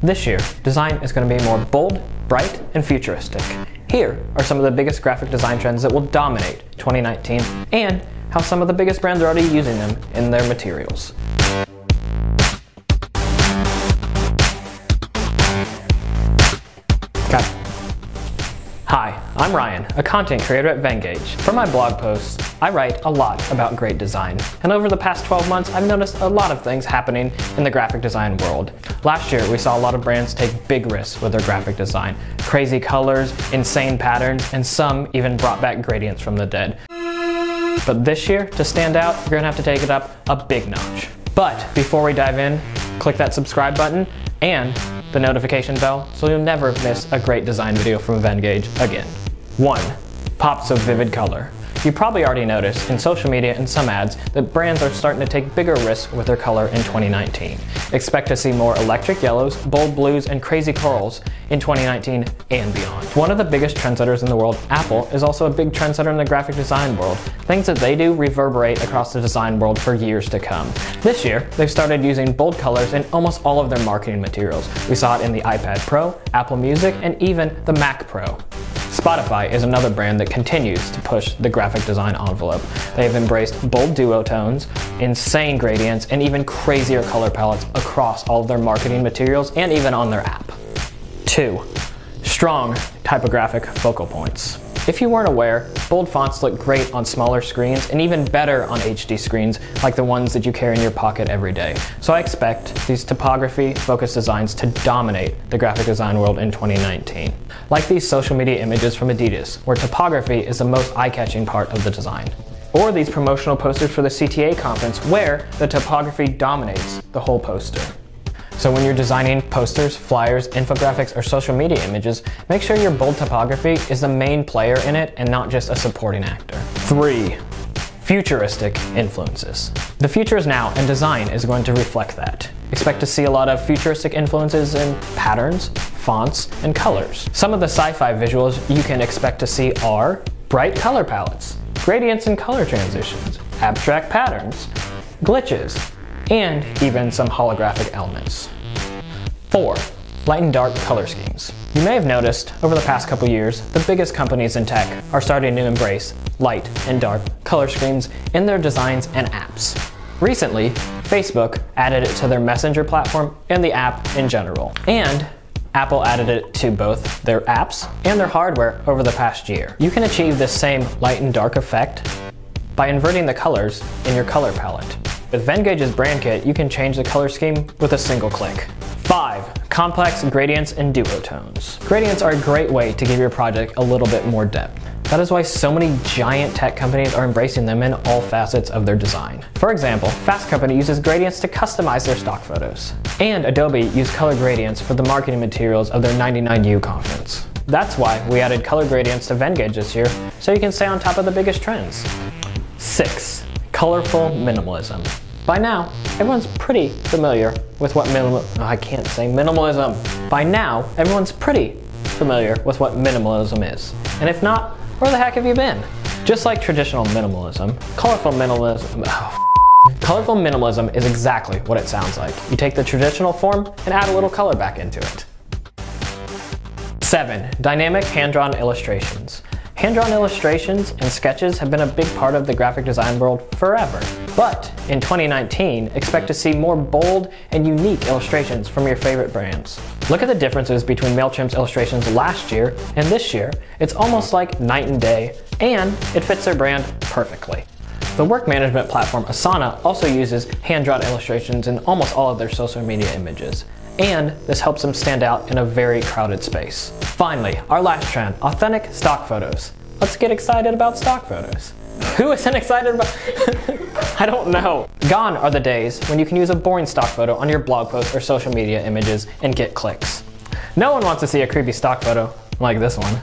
This year, design is going to be more bold, bright, and futuristic. Here are some of the biggest graphic design trends that will dominate 2019 and how some of the biggest brands are already using them in their materials. Hi, I'm Ryan, a content creator at Venngage. For my blog posts, I write a lot about great design. And over the past 12 months, I've noticed a lot of things happening in the graphic design world. Last year, we saw a lot of brands take big risks with their graphic design. Crazy colors, insane patterns, and some even brought back gradients from the dead. But this year, to stand out, you're gonna have to take it up a big notch. But before we dive in, click that subscribe button and the notification bell so you'll never miss a great design video from Venngage again. 1. Pops of vivid color. You probably already noticed in social media and some ads that brands are starting to take bigger risks with their color in 2019. Expect to see more electric yellows, bold blues, and crazy corals in 2019 and beyond. One of the biggest trendsetters in the world, Apple, is also a big trendsetter in the graphic design world. Things that they do reverberate across the design world for years to come. This year, they've started using bold colors in almost all of their marketing materials. We saw it in the iPad Pro, Apple Music, and even the Mac Pro. Spotify is another brand that continues to push the graphic design envelope. They have embraced bold duotones, insane gradients, and even crazier color palettes across all of their marketing materials and even on their app. 2. Strong typographic focal points. If you weren't aware, bold fonts look great on smaller screens and even better on HD screens like the ones that you carry in your pocket every day. So I expect these typography-focused designs to dominate the graphic design world in 2019. Like these social media images from Adidas, where typography is the most eye-catching part of the design. Or these promotional posters for the CTA conference, where the typography dominates the whole poster. So when you're designing posters, flyers, infographics, or social media images, make sure your bold typography is the main player in it and not just a supporting actor. 3. Futuristic influences. The future is now, and design is going to reflect that. Expect to see a lot of futuristic influences in patterns, fonts, and colors. Some of the sci-fi visuals you can expect to see are bright color palettes, gradients and color transitions, abstract patterns, glitches, and even some holographic elements. 4. Light and dark color schemes. You may have noticed over the past couple years, the biggest companies in tech are starting to embrace light and dark color schemes in their designs and apps. Recently, Facebook added it to their Messenger platform and the app in general. And Apple added it to both their apps and their hardware over the past year. You can achieve this same light and dark effect by inverting the colors in your color palette. With Vengage's brand kit, you can change the color scheme with a single click. 5. Complex gradients and duotones. Gradients are a great way to give your project a little bit more depth. That is why so many giant tech companies are embracing them in all facets of their design. For example, Fast Company uses gradients to customize their stock photos. And Adobe used color gradients for the marketing materials of their 99U conference. That's why we added color gradients to Venngage this year, so you can stay on top of the biggest trends. 6. Colorful minimalism. By now, everyone's pretty familiar with what minimalism. By now, everyone's pretty familiar with what minimalism is. And if not, where the heck have you been? Just like traditional minimalism, colorful minimalism is exactly what it sounds like. You take the traditional form and add a little color back into it. 7. Dynamic hand-drawn illustrations. Hand-drawn illustrations and sketches have been a big part of the graphic design world forever. But in 2019, expect to see more bold and unique illustrations from your favorite brands. Look at the differences between MailChimp's illustrations last year and this year. It's almost like night and day, and it fits their brand perfectly. The work management platform Asana also uses hand-drawn illustrations in almost all of their social media images. And this helps them stand out in a very crowded space. Finally, our last trend, authentic stock photos. Let's get excited about stock photos. Who isn't excited about I don't know. Gone are the days when you can use a boring stock photo on your blog post or social media images and get clicks. No one wants to see a creepy stock photo like this one.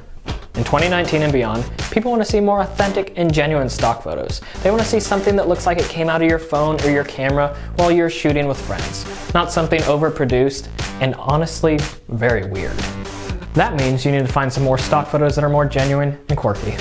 In 2019 and beyond, people want to see more authentic and genuine stock photos. They want to see something that looks like it came out of your phone or your camera while you're shooting with friends. Not something overproduced and honestly very weird. That means you need to find some more stock photos that are more genuine and quirky.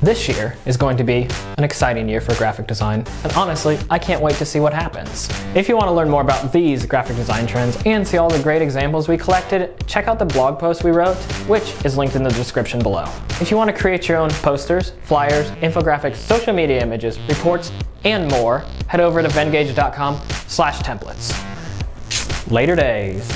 This year is going to be an exciting year for graphic design, and honestly, I can't wait to see what happens. If you want to learn more about these graphic design trends and see all the great examples we collected, check out the blog post we wrote, which is linked in the description below. If you want to create your own posters, flyers, infographics, social media images, reports, and more, head over to venngage.com/templates. Later days.